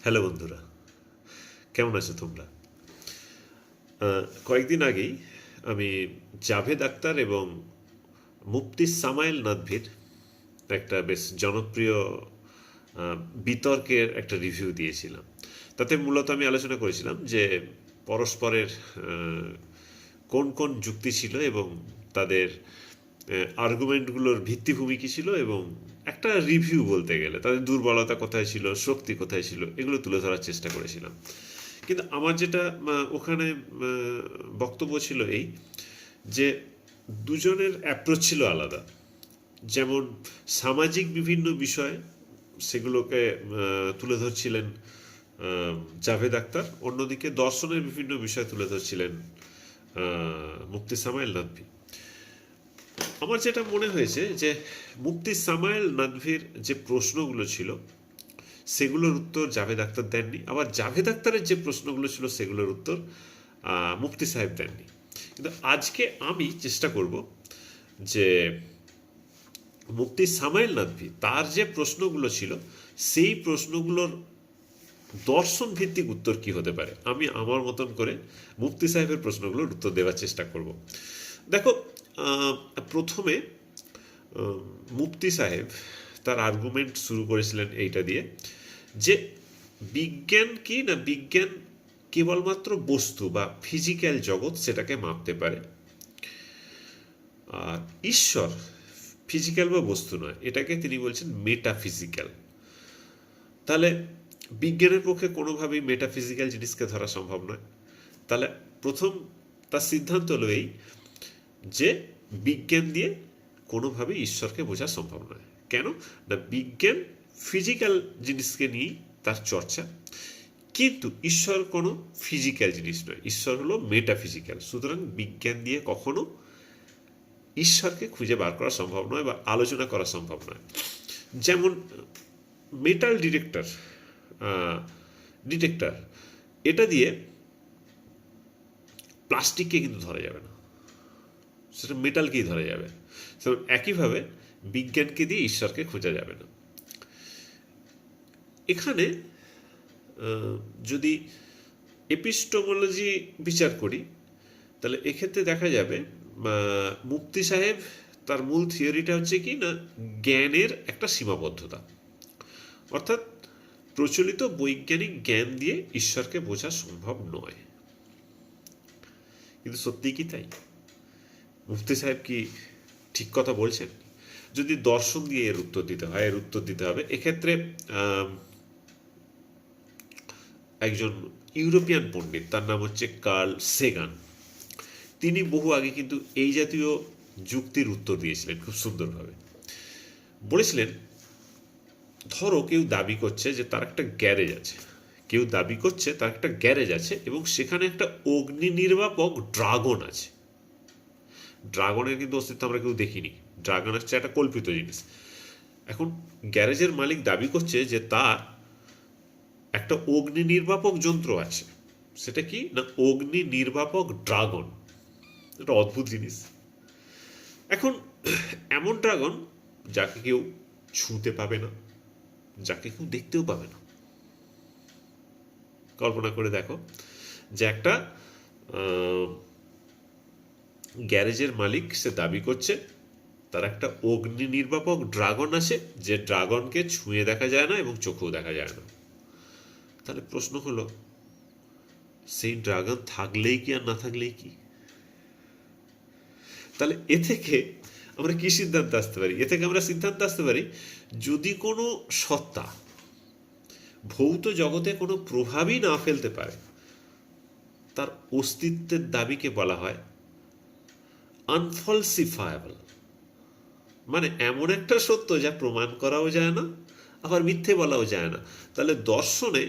Hello বন্ধুরা, কেমন আছো তোমরা? কয়েকদিন আগেই আমি জাভেদ আখতার এবং মুফতি সামাইল নাদভির একটা বেশ জনপ্রিয় আহ, বিতর্কের একটা রিভিউ দিয়েছিলাম। তাতে মূলত আমি আলোচনা করেছিলাম যে পরস্পরের কোন কোন যুক্তি ছিল এবং তাদের আর্গুমেন্টগুলোর ভিত্তিভূমি কী ছিল, এবং একটা রিভিউ বলতে গেলে তাদের দুর্বলতা কোথায় ছিল, শক্তি কোথায় ছিল, এগুলো তুলে ধরার চেষ্টা করেছিলাম। কিন্তু আমার যেটা ওখানে বক্তব্য ছিল এই, যে দুজনের অ্যাপ্রোচ ছিল আলাদা। যেমন সামাজিক বিভিন্ন বিষয়, সেগুলোকে তুলে ধরছিলেন জাভেদ আখতার, অন্যদিকে দর্শনের বিভিন্ন বিষয় তুলে ধরছিলেন মুফতি সামাইল নাদভি। আমার যেটা মনে হয়েছে যে মুফতি সামাইল নাদভির যে প্রশ্নগুলো ছিল সেগুলোর উত্তর জাভেদ আখতার দেননি, আবার জাভেদ আখতারের যে প্রশ্নগুলো ছিল সেগুলোর উত্তর মুফতি সাহেব দেননি। কিন্তু আজকে আমি চেষ্টা করব যে মুফতি সামাইল নাদভি তার যে প্রশ্নগুলো ছিল সেই প্রশ্নগুলোর দর্শন ভিত্তিক উত্তর কি হতে পারে, আমি আমার মতন করে মুফতি সাহেবের প্রশ্নগুলোর উত্তর দেওয়ার চেষ্টা করব। দেখো, প্রথমে মুফতি সাহেব তার আর্গুমেন্ট শুরু করেছিলেন এইটা দিয়ে যে বিজ্ঞান কি না, বিজ্ঞান কেবলমাত্র বস্তু বা ফিজিক্যাল জগৎ সেটাকে মাপতে পারে, আর ঈশ্বর ফিজিক্যাল বা বস্তু নয়, এটাকে তিনি বলছেন মেটাফিজিক্যাল। তাহলে বিজ্ঞানের পক্ষে কোনোভাবেই মেটাফিজিক্যাল জিনিসকে ধরা সম্ভব নয়। তাহলে প্রথম তার সিদ্ধান্ত হলো এই যে বিজ্ঞান দিয়ে কোনোভাবেই ঈশ্বরকে বোঝা সম্ভব নয়। কেন না, বিজ্ঞান ফিজিক্যাল জিনিসকে নিয়েই তার চর্চা, কিন্তু ঈশ্বর কোনো ফিজিক্যাল জিনিস নয়, ঈশ্বর হলো মেটাফিজিক্যাল। সুতরাং বিজ্ঞান দিয়ে কখনো ঈশ্বরকে খুঁজে বার করা সম্ভব নয় বা আলোচনা করা সম্ভব নয়। যেমন মেটাল ডিটেক্টর, এটা দিয়ে প্লাস্টিককে কিন্তু ধরা যাবে না, সেটা মেটালকেই ধরা যাবে। একইভাবে বিজ্ঞানকে দিয়ে ঈশ্বরকে খোঁজা যাবে না। এখানে যদি এপিস্টোমোলজি বিচার করি তাহলে এক্ষেত্রে দেখা যাবে মুফতি সাহেব তার মূল থিওরিটা হচ্ছে কি না, জ্ঞানের একটা সীমাবদ্ধতা, অর্থাৎ প্রচলিত বৈজ্ঞানিক জ্ঞান দিয়ে ঈশ্বরকে বোঝা সম্ভব নয়। কিন্তু সত্যি কি তাই? মুফতি সাহেব কি ঠিক কথা বলছেন? যদি দর্শন দিয়ে এর উত্তর দিতে হয়, এর উত্তর দিতে হবে এক্ষেত্রে একজন ইউরোপিয়ান পণ্ডিত, তার নাম হচ্ছে কার্ল সেগান। তিনি বহু আগে কিন্তু এই জাতীয় যুক্তির উত্তর দিয়েছিলেন খুব সুন্দরভাবে। বলেছিলেন, ধরো কেউ দাবি করছে যে তার একটা গ্যারেজ আছে, এবং সেখানে একটা অগ্নি নির্বাপক ড্রাগন আছে। ড্রাগনের কিন্তু অস্তিত্ব আমরা কেউ দেখিনি, ড্রাগন হচ্ছে একটা কল্পিত জিনিস। এখন গ্যারেজের মালিক দাবি করছে যে তার একটা অগ্নি নির্বাপক যন্ত্র আছে। সেটা কি না, অগ্নি নির্বাপক ড্রাগন। এটা অদ্ভুত জিনিস। এখন এমন ড্রাগন যাকে কেউ ছুঁতে পাবে না, যাকে কেউ দেখতেও পাবে না। কল্পনা করে দেখো যে একটা গ্যারেজের মালিক, সে দাবি করছে তার একটা অগ্নি নির্বাপক ড্রাগন আছে, যে ড্রাগনকে ছুঁয়ে দেখা যায় না এবং চোখেও দেখা যায় না। তাহলে প্রশ্ন হলো, সেই ড্রাগন থাকলেই কি আর না থাকলেই কি? তাহলে এ থেকে আমরা কি সিদ্ধান্ত আসতে পারি? এ থেকে আমরা সিদ্ধান্ত আসতে পারি, যদি কোনো সত্তা ভৌত জগতে কোনো প্রভাবই না ফেলতে পারে, তার অস্তিত্বের দাবিকে বলা হয় আনফলসিফায়েবল। মানে এমন একটা সত্য যা প্রমাণ করাও যায় না, আবার মিথ্যে বলাও যায় না। তাহলে দর্শনে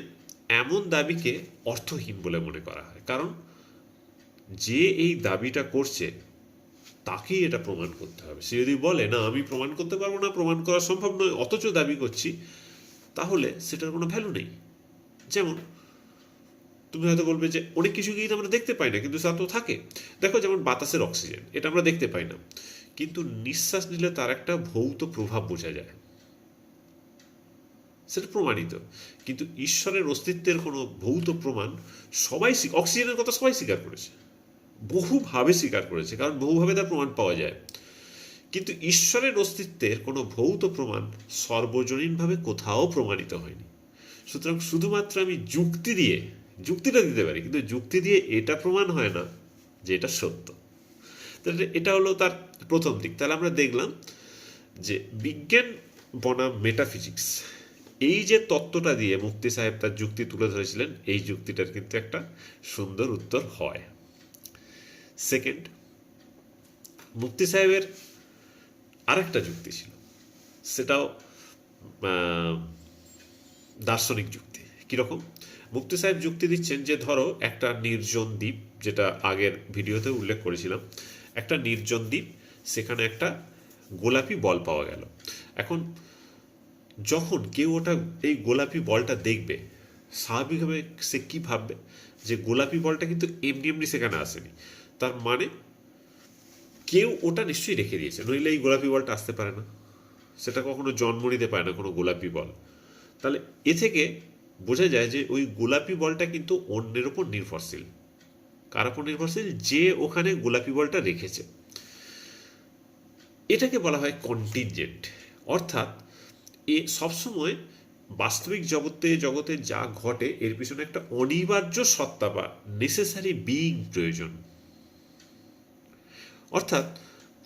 এমন দাবিকে অর্থহীন বলে মনে করা হয়, কারণ যে এই দাবিটা করছে তাকেই এটা প্রমাণ করতে হবে। সে যদি বলে না আমি প্রমাণ করতে পারবো না, প্রমাণ করা সম্ভব নয়, অথচ দাবি করছি, তাহলে সেটার কোনো ভ্যালু নেই। যেমন তুমি হয়তো বলবে যে অনেক কিছুকেই তো আমরা দেখতে পাই না, কিন্তু তা তো থাকে। দেখো, যেমন বাতাসের অক্সিজেন, এটা আমরা দেখতে পাই না, কিন্তু নিঃশ্বাস নিলে তার একটা ভৌত প্রভাব বোঝা যায়। সেটা প্রমাণিত। কিন্তু ঈশ্বরের অস্তিত্বের কোনো ভৌত প্রমাণ অক্সিজেনের কথা সবাই স্বীকার করেছে, বহুভাবে স্বীকার করেছে, কারণ বহুভাবে তার প্রমাণ পাওয়া যায়। কিন্তু ঈশ্বরের অস্তিত্বের কোনো ভৌত প্রমাণ সর্বজনীনভাবে কোথাও প্রমাণিত হয়নি। সুতরাং শুধুমাত্র আমি যুক্তিটা দিতে পারি, কিন্তু যুক্তি দিয়ে এটা প্রমাণ হয় না যে এটা সত্য। তাহলে এটা হলো তার প্রথম দিক। তাহলে আমরা দেখলাম যে বিজ্ঞান বনাম মেটাফিজিক্স, এই যে তত্ত্বটা দিয়ে মুফতি সাহেব তার যুক্তি তুলে ধরেছিলেন, এই যুক্তিটার কিন্তু একটা সুন্দর উত্তর হয়। সেকেন্ড, মুফতি সাহেবের আরেকটা যুক্তি ছিল, সেটাও দার্শনিক যুক্তি। কিরকম? মুফতি সাহেব যুক্তি দিচ্ছেন যে ধরো একটা নির্জন দ্বীপ, যেটা আগের ভিডিওতে উল্লেখ করেছিলাম, একটা নির্জন দ্বীপ, সেখানে একটা গোলাপি বল পাওয়া গেল। এখন যখন কেউ এই গোলাপি বলটা দেখবে, স্বাভাবিকভাবে সে কি ভাববে যে গোলাপি বলটা কিন্তু এমনি এমনি সেখানে আসেনি, তার মানে কেউ ওটা নিশ্চয়ই রেখে দিয়েছে, নইলে এই গোলাপি বলটা আসতে পারে না, সেটা কখনো জন্ম নিতে পারে না কোনো গোলাপি বল। তাহলে এ থেকে বোঝা যায় যে ওই গোলাপি বলটা কিন্তু অন্যের ওপর নির্ভরশীল। কার ওপর নির্ভরশীল? যে ওখানে গোলাপি বলটা রেখেছে। এটাকে বলা হয় কন্টিনজেন্ট। অর্থাৎ এ সবসময় বাস্তবিক জগতে যা ঘটে এর পিছনে একটা অনিবার্য সত্তা বা নেসেসারি বিইং প্রয়োজন। অর্থাৎ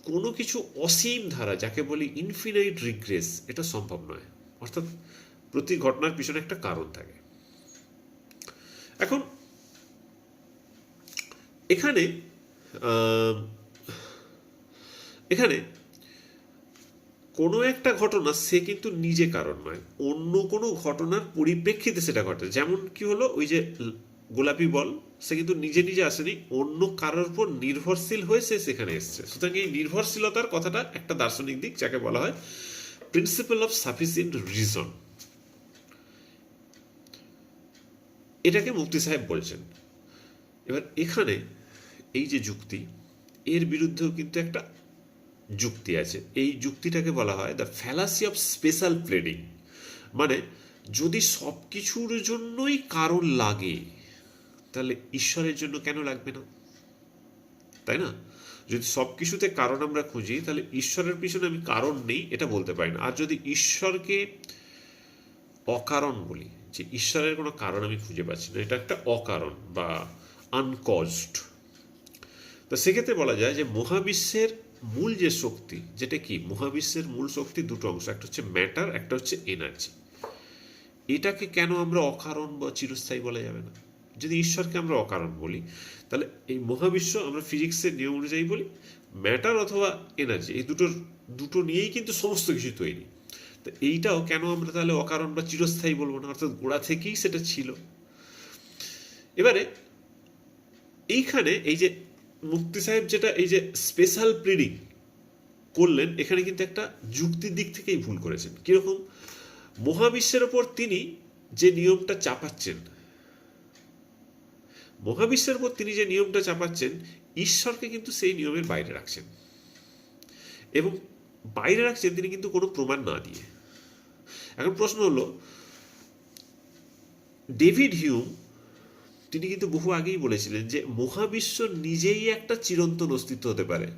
কোনো কিছু অসীম ধারা, যাকে বলি ইনফিনাইট রিগ্রেস, এটা সম্ভব নয়। অর্থাৎ প্রতি ঘটনার পিছনে একটা কারণ থাকে। এখন এখানে কোনো একটা ঘটনা সে কিন্তু নিজে কারণ নয়, অন্য কোনো ঘটনার পরিপ্রেক্ষিতে সেটা ঘটে। যেমন কি হলো, ওই যে গোলাপি বল, সে কিন্তু নিজে নিজে আসেনি, অন্য কারোর উপর নির্ভরশীল হয়ে সে সেখানে এসছে। সুতরাং এই নির্ভরশীলতার কথাটা একটা দার্শনিক দিক, যাকে বলা হয় প্রিন্সিপাল অফ সাফিসিয়েন্ট রিজন। এটাকে মুফতি সাহেব বলছেন। এবার এখানে এই যে যুক্তি, এর বিরুদ্ধেও কিন্তু একটা যুক্তি আছে। এই যুক্তিটাকে বলা হয় the fallacy of special playing. মানে যদি সব কিছুর জন্যই কারণ লাগে, তাহলে ঈশ্বরের জন্য কেন লাগবে না? তাই না? যদি সব কিছুতে কারণ আমরা খুঁজি, তাহলে ঈশ্বরের পিছনে আমি কারণ নেই এটা বলতে পারি না। আর যদি ঈশ্বরকে অকারণ বলি, যে ঈশ্বরের কোনো কারণ আমি খুঁজে পাচ্ছি না, এটা একটা অকারণ বা আনকজড, তো সেক্ষেত্রে বলা যায় যে মহাবিশ্বের মূল যে শক্তি, যেটা কি মহাবিশ্বের মূল শক্তি দুটো অংশ, একটা হচ্ছে ম্যাটার, একটা হচ্ছে এনার্জি। এটাকে কেন আমরা অকারণ বা চিরস্থায়ী বলা যাবে না? যদি ঈশ্বরকে আমরা অকারণ বলি, তাহলে এই মহাবিশ্ব আমরা ফিজিক্সের নিয়ম অনুযায়ী বলি ম্যাটার অথবা এনার্জি, এই দুটো নিয়েই কিন্তু সমস্ত কিছু তৈরি। তো এইটাও কেন আমরা তাহলে অকারণ বা চিরস্থায়ী বলবো না? অর্থাৎ গোড়া থেকেই সেটা ছিল। এবারে এইখানে এই যে মুফতি সাহেব যেটা এই যে স্পেশাল প্লিডিং করলেন, এখানে কিন্তু একটা যুক্তির দিক থেকেই ভুল করেছেন। কিরকম? মহাবিশ্বের ওপর তিনি যে নিয়মটা চাপাচ্ছেন, ঈশ্বরকে কিন্তু সেই নিয়মের বাইরে রাখছেন, এবং বাইরে রাখছেন তিনি কিন্তু কোনো প্রমাণ না দিয়ে। এখন প্রশ্ন হলো, ডেভিড হিউম তিনি কিন্তু বহু আগেই বলেছিলেন যে মহাবিশ্ব নিজেই একটা চিরন্তন অস্তিত্ব হতে পারে,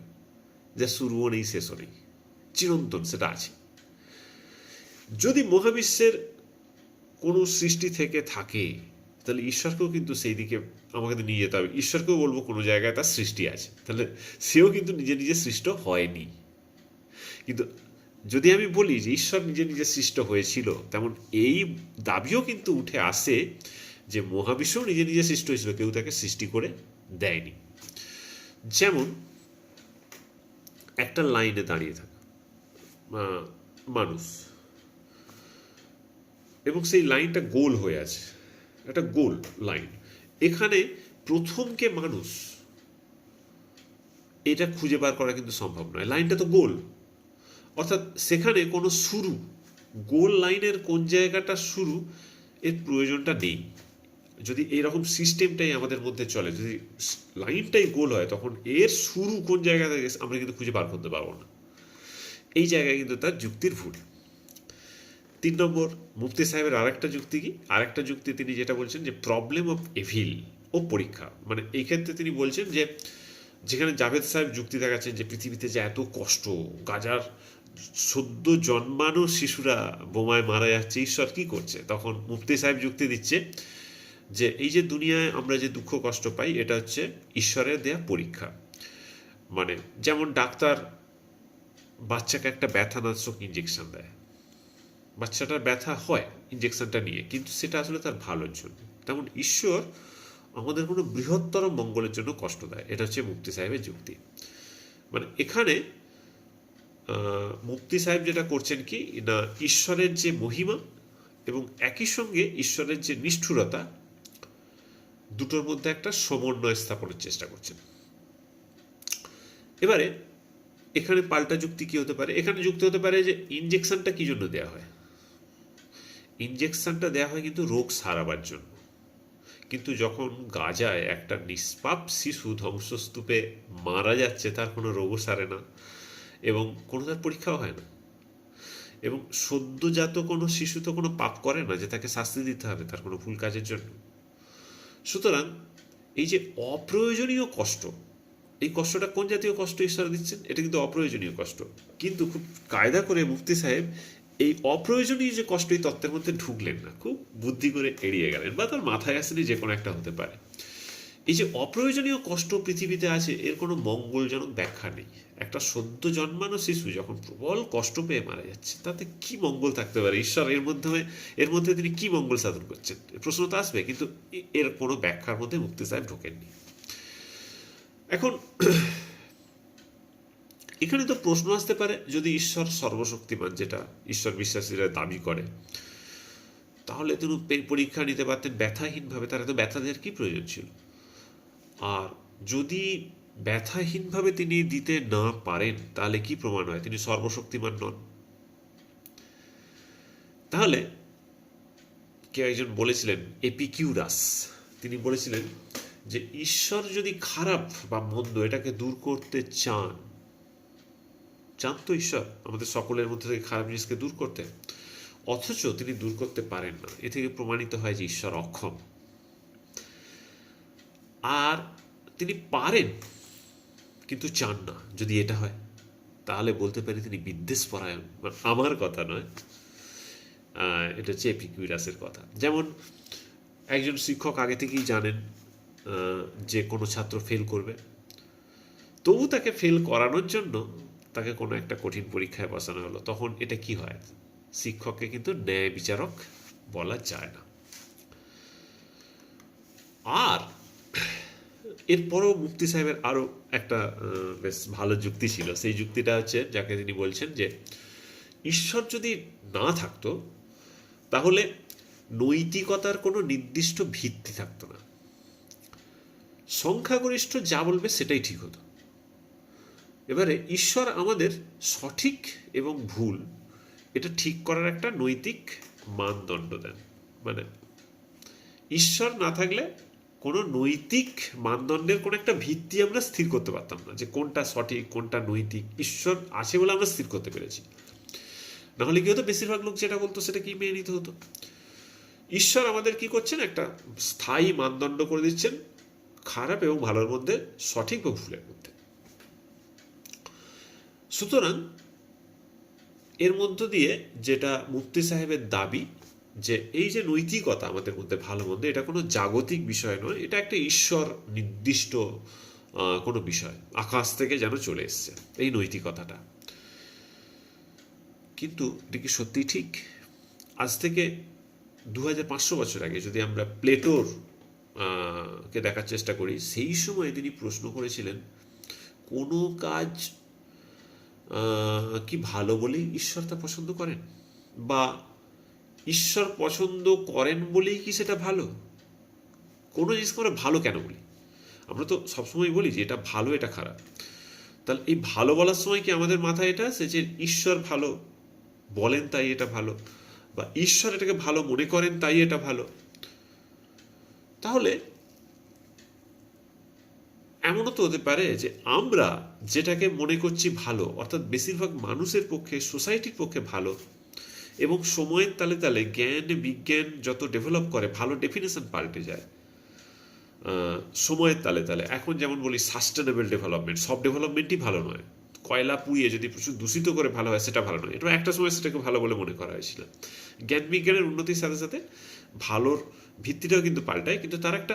যা শুরুও নেই শেষও নেই, চিরন্তন সেটা আছে। যদি মহাবিশ্বের কোনো সৃষ্টি থেকে থাকে, তাহলে ঈশ্বরকেও কিন্তু সেই দিকে আমাকে নিয়ে যেতে হবে। ঈশ্বরকেও বলবো কোনো জায়গায় তার সৃষ্টি আছে, তাহলে সেও কিন্তু নিজে নিজে সৃষ্ট হয়নি। কিন্তু যদি আমি বলি যে ঈশ্বর নিজে নিজে সৃষ্ট হয়েছিল, তেমন এই দাবিও কিন্তু উঠে আসে যে মহাবিশ্ব নিজে নিজে সৃষ্টি হয়েছিল, কেউ তাকে সৃষ্টি করে দেয়নি। যেমন একটা লাইনে দাঁড়িয়ে থাকা মানুষ, এবং সেই লাইনটা গোল হয়ে আছে, একটা গোল লাইন। এখানে প্রথম কে মানুষ, এটা খুঁজে বার করা কিন্তু সম্ভব নয়, লাইনটা তো গোল। অর্থাৎ সেখানে কোনো শুরু, গোল লাইনের কোন জায়গাটা শুরু, এর প্রয়োজনটা নেই। যদি এইরকম সিস্টেমটাই আমাদের মধ্যে চলে, যদি লাইনটাই গোল হয়, তখন এর শুরু কোন জায়গা থেকে আমরা কিন্তু খুঁজে বার করতে পারবো না। এই জায়গায় কিন্তু তার যুক্তির ভুল। 3 নম্বর, মুফতি সাহেবের আরেকটা যুক্তি কি, আরেকটা যুক্তি তিনি যেটা বলছেন যে প্রবলেম অফ এভিল ও পরীক্ষা। মানে এই ক্ষেত্রে তিনি বলছেন যে যেখানে জাভেদ সাহেব যুক্তি দেখাচ্ছেন যে পৃথিবীতে যে এত কষ্ট, গাজার সদ্য জন্মানো শিশুরা বোমায় মারা যাচ্ছে, ঈশ্বর কি করছে, তখন মুফতি সাহেব যুক্তি দিচ্ছে যে এই যে দুনিয়ায় আমরা যে দুঃখ কষ্ট পাই এটা হচ্ছে ঈশ্বরের দেয়া পরীক্ষা। মানে যেমন ডাক্তার বাচ্চাকে একটা ব্যথানাশক ইঞ্জেকশন দেয়, বাচ্চাটার ব্যথা হয় ইঞ্জেকশনটা নিয়ে, কিন্তু সেটা আসলে তার ভালোর জন্য। তেমন ঈশ্বর আমাদের কোনো বৃহত্তর মঙ্গলের জন্য কষ্ট দেয়। এটা হচ্ছে মুফতি সাহেবের যুক্তি। মানে এখানে মুফতি সাহেব যেটা করছেন কি না, ঈশ্বরের যে মহিমা এবং একই সঙ্গে ঈশ্বরের যে নিষ্ঠুরতা, দুটোর মধ্যে একটা সমন্বয় স্থাপনের চেষ্টা করছেন। এবারে এখানে পাল্টা যুক্তি কি হতে পারে, এখানে যুক্তি হতে পারে যে ইঞ্জেকশনটা কি জন্য দেওয়া হয়, ইঞ্জেকশনটা দেওয়া হয় কিন্তু রোগ সারাবার জন্য। কিন্তু যখন গাজায় একটা নিষ্পাপ শিশু ধ্বংসস্তূপে মারা যাচ্ছে, তার কোনো রোগও সারে না এবং কোনো তার পরীক্ষাও হয় না, এবং সদ্যজাত কোনো শিশু তো কোনো পাপ করে না যে তাকে শাস্তি দিতে হবে তার কোনো ভুল কাজের জন্য। সুতরাং এই যে অপ্রয়োজনীয় কষ্ট, এই কষ্টটা কোন জাতীয় কষ্ট ঈশ্বর দিচ্ছেন, এটা কিন্তু অপ্রয়োজনীয় কষ্ট। কিন্তু খুব কায়দা করে মুফতি সাহেব এই অপ্রয়োজনীয় যে কষ্ট, এই তত্ত্বের মধ্যে ঢুকলেন না, খুব বুদ্ধি করে এড়িয়ে গেলেন, বা তার মাথায় আসেনি, যে কোনো একটা হতে পারে। এই যে অপ্রয়োজনীয় কষ্ট পৃথিবীতে আছে, এর কোনো মঙ্গলজনক ব্যাখ্যা নেই। একটা সদ্য জন্মানো শিশু যখন প্রবল কষ্ট পেয়ে মারা যাচ্ছে, তাতে কি মঙ্গল থাকতে পারে, ঈশ্বর এর মধ্যে তিনি কি মঙ্গল সাধন করছেন, প্রশ্ন তো আসবে, কিন্তু এর কোনো ব্যাখ্যার মধ্যে মুফতি সাহেব ঢোকেননি। এখন এখানে তো প্রশ্ন আসতে পারে, যদি ঈশ্বর সর্বশক্তিমান, যেটা ঈশ্বর বিশ্বাসীরা দাবি করে, তাহলে তিনি পরীক্ষা নিতে পারতেন ব্যথাহীনভাবে, তার এত ব্যথা দেওয়ার কি প্রয়োজন ছিল? আর যদি ব্যথাহীনভাবে তিনি দিতে না পারেন, তাহলে কি প্রমাণ হয় তিনি সর্বশক্তিমান নন? তাহলে কেউ একজন বলেছিলেন, এপিকিউরাস, তিনি বলেছিলেন যে ঈশ্বর যদি খারাপ বা মন্দ এটাকে দূর করতে চান তো ঈশ্বর আমাদের সকলের মধ্যে থেকে খারাপ জিনিসকে দূর করতে, অথচ তিনি দূর করতে পারেন না। এ থেকে প্রমাণিত হয় যে ঈশ্বর অক্ষম। আর তিনি পারেন কিন্তু চান না, যদি এটা হয় তাহলে বলতে পারি তিনি বিদ্বেষ পরায়ণ। আমার কথা নয়, এটা হচ্ছে এপিকিউরাসের কথা। যেমন একজন শিক্ষক আগে থেকেই জানেন যে কোনো ছাত্র ফেল করবে, তবু তাকে ফেল করানোর জন্য তাকে কোনো একটা কঠিন পরীক্ষায় বসানো হলো, তখন এটা কি হয়? শিক্ষককে কিন্তু ন্যায় বিচারক বলা যায় না। আর এরপরও মুফতি সাহেবের আরো একটা বেশ ভালো যুক্তি ছিল। সেই যুক্তিটা হচ্ছে, যাকে তিনি বলছেন যে ঈশ্বর যদি না থাকতো তাহলে নৈতিকতার কোনো নির্দিষ্ট ভিত্তি থাকতো না, সংখ্যাগরিষ্ঠ যা বলবে সেটাই ঠিক হতো। এবারে ঈশ্বর আমাদের সঠিক এবং ভুল এটা ঠিক করার একটা নৈতিক মানদণ্ড দেন। মানে ঈশ্বর না থাকলে কোনো নৈতিক মানদণ্ডের কোনো একটা ভিত্তি আমরা স্থির করতে পারতাম না, যে কোনটা সঠিক কোনটা নৈতিক। ঈশ্বর আছে বলে আমরা স্থির করতে পেরেছি, নাহলে কি হতো, বেশিরভাগ লোক যেটা বলতো সেটা কি মেনে নিতে হতো। ঈশ্বর আমাদের কি করছেন, একটা স্থায়ী মানদণ্ড করে দিচ্ছেন খারাপ এবং ভালোর মধ্যে, সঠিক বা ভুলের মধ্যে। সুতরাং এর মধ্য দিয়ে যেটা মুফতি সাহেবের দাবি, যে এই যে নৈতিকতা আমাদের মধ্যে ভালো মন্দ, এটা কোনো জাগতিক বিষয় নয়, এটা একটা ঈশ্বর নির্দিষ্ট কোনো বিষয়, আকাশ থেকে যেন চলে এসছে এই নৈতিকতাটা। কিন্তু এটা কি সত্যিই ঠিক? আজ থেকে 2500 বছর আগে যদি আমরা প্লেটোর কে দেখার চেষ্টা করি, সেই সময় তিনি প্রশ্ন করেছিলেন, কোনো কাজ কি ভালো বলেই ঈশ্বর তা পছন্দ করেন, বা ঈশ্বর পছন্দ করেন বলেই কি সেটা ভালো? কোনো জিনিসকে আমরা ভালো কেন বলি? আমরা তো সবসময় বলি যে এটা ভালো এটা খারাপ। তাহলে এই ভালো বলার সময় কি আমাদের মাথায় এটা আছে যে ঈশ্বর ভালো বলেন তাই এটা ভালো, বা ঈশ্বর এটাকে ভালো মনে করেন তাই এটা ভালো? তাহলে এমনও তো হতে পারে যে আমরা যেটাকে মনে করছি ভালো, অর্থাৎ বেশিরভাগ মানুষের পক্ষে, সোসাইটির পক্ষে ভালো, এবং সময়ের তালে তালে জ্ঞান বিজ্ঞান যত ডেভেলপ করে ভালো ডেফিনেশন পাল্টে যায় সময়ের তালে তালে। এখন যেমন বলি সাস্টেনেবল ডেভেলপমেন্ট, সব ডেভেলপমেন্টই ভালো নয়। কয়লা পুড়িয়ে যদি প্রচুর দূষিত করে ভালো হয় সেটা ভালো নয়, এটা একটা সময় সেটাকে ভালো বলে মনে করা হয়েছিল। জ্ঞান বিজ্ঞানের উন্নতির সাথে সাথে ভালোর ভিত্তিটাও কিন্তু পাল্টায়, কিন্তু তার একটা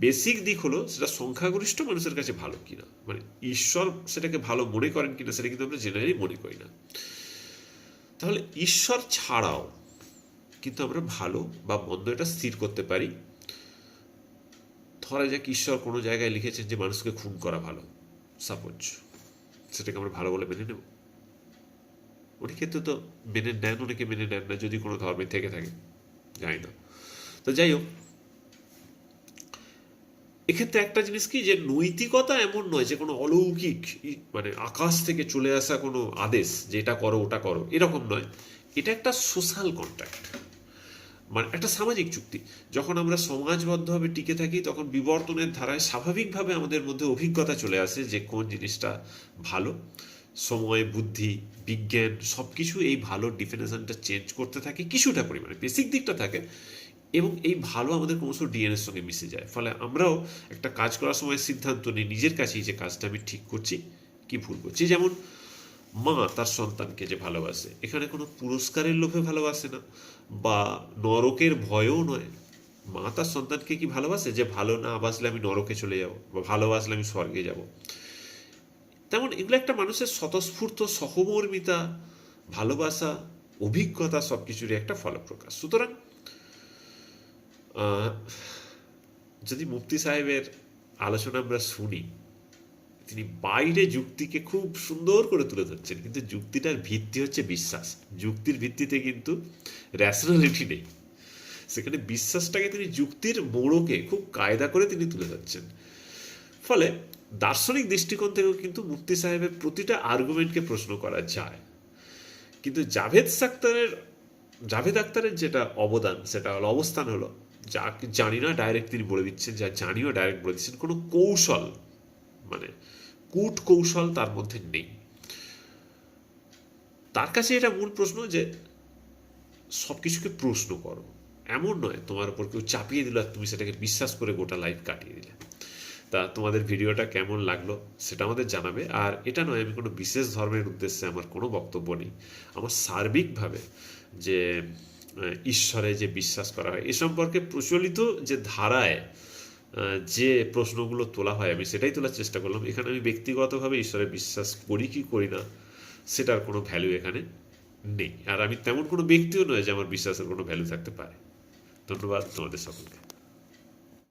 বেসিক দিক হলো সেটা সংখ্যাগরিষ্ঠ মানুষের কাছে ভালো কিনা, মানে ঈশ্বর সেটাকে ভালো মনে করেন কিনা সেটা কিন্তু আমরা জেনারেলি মনে করি না। তাহলে ঈশ্বর ছাড়াও কিন্তু আমরা ভালো বা মন্দ এটা স্থির করতে পারি। ধরা যাক ঈশ্বর কোনো জায়গায় লিখেছেন যে মানুষকে খুন করা ভালো, সাপোজ, সেটাকে আমরা ভালো বলে মেনে নেব? অনেক ক্ষেত্রে তো মেনে নেন, অনেকে মেনে নেন না, যদি কোনো ধর্মে থেকে থাকে, জানি না। তো যাই হোক, এক্ষেত্রে একটা জিনিস কি, যে নৈতিকতা এমন নয় যে কোনো অলৌকিক মানে আকাশ থেকে চলে আসা কোনো আদেশ যে এটা করো ওটা করো, এরকম নয়। এটা একটা সোশ্যাল কন্ট্রাক্ট, মানে একটা সামাজিক চুক্তি। যখন আমরা সমাজবদ্ধভাবে টিকে থাকি তখন বিবর্তনের ধারায় স্বাভাবিকভাবে আমাদের মধ্যে অভিজ্ঞতা চলে আসে যে কোন জিনিসটা ভালো। সময়, বুদ্ধি, বিজ্ঞান সব কিছু এই ভালো ডিফিনেশনটা চেঞ্জ করতে থাকে কিছুটা পরিমাণে, বেসিক দিকটা থাকে, এবং এই ভালো আমাদের ক্রমশ ডিএনএর সঙ্গে মিশে যায়। ফলে আমরাও একটা কাজ করার সময় সিদ্ধান্ত নিই নিজের কাছেই যে কাজটা আমি ঠিক করছি কি ভুল করছি। যেমন মা তার সন্তানকে যে ভালোবাসে, এখানে কোনো পুরস্কারের লোভে ভালোবাসে না বা নরকের ভয়ও নয়। মা তার সন্তানকে কি ভালোবাসে যে ভালো না বাসলে আমি নরকে চলে যাব বা ভালোবাসলে আমি স্বর্গে যাব? তেমন এগুলো একটা মানুষের স্বতঃস্ফূর্ত সহমর্মিতা, ভালোবাসা, অভিজ্ঞতা সব কিছুরই একটা ফলপ্রকাশ। সুতরাং যদি মুফতি সাহেবের আলোচনা আমরা শুনি, তিনি বাইরে যুক্তিকে খুব সুন্দর করে তুলে ধরছেন, কিন্তু যুক্তিটার ভিত্তি হচ্ছে বিশ্বাস। যুক্তির ভিত্তিতে কিন্তু র্যাশনালিটি নেই, সেখানে বিশ্বাসটাকে তিনি যুক্তির মোড়কে খুব কায়দা করে তিনি তুলে ধরছেন। ফলে দার্শনিক দৃষ্টিকোণ থেকেও কিন্তু মুফতি সাহেবের প্রতিটা আর্গুমেন্টকে প্রশ্ন করা যায়। কিন্তু জাভেদ আখতারের যেটা অবদান, সেটা হলো অবস্থান হলো যা জানি না ডাইরেক্ট তিনি বলে দিচ্ছেন, যা জানিও ডাইরেক্ট বলে দিচ্ছেন। কোনো কৌশল মানে কূট কৌশল তার মধ্যে নেই। তার কাছে এটা মূল প্রশ্ন যে সব কিছুকে প্রশ্ন করো, এমন নয় তোমার উপর কেউ চাপিয়ে দিল আর তুমি সেটাকে বিশ্বাস করে গোটা লাইফ কাটিয়ে দিলে। তা তোমাদের ভিডিওটা কেমন লাগলো সেটা আমাদের জানাবে। আর এটা নয় আমি কোনো বিশেষ ধর্মের উদ্দেশ্যে আমার কোনো বক্তব্য নেই, আমার সার্বিকভাবে যে ঈশ্বরে যে বিশ্বাস করা হয় এ সম্পর্কে প্রচলিত যে ধারায় যে প্রশ্নগুলো তোলা হয় আমি সেটাই তোলার চেষ্টা করলাম। এখানে আমি ব্যক্তিগতভাবে ঈশ্বরে বিশ্বাস করি কি করি না সেটার কোনো ভ্যালু এখানে নেই, আর আমি তেমন কোনো ব্যক্তিও নয় যে আমার বিশ্বাসের কোনো ভ্যালু থাকতে পারে। ধন্যবাদ তোমাদের সকলকে।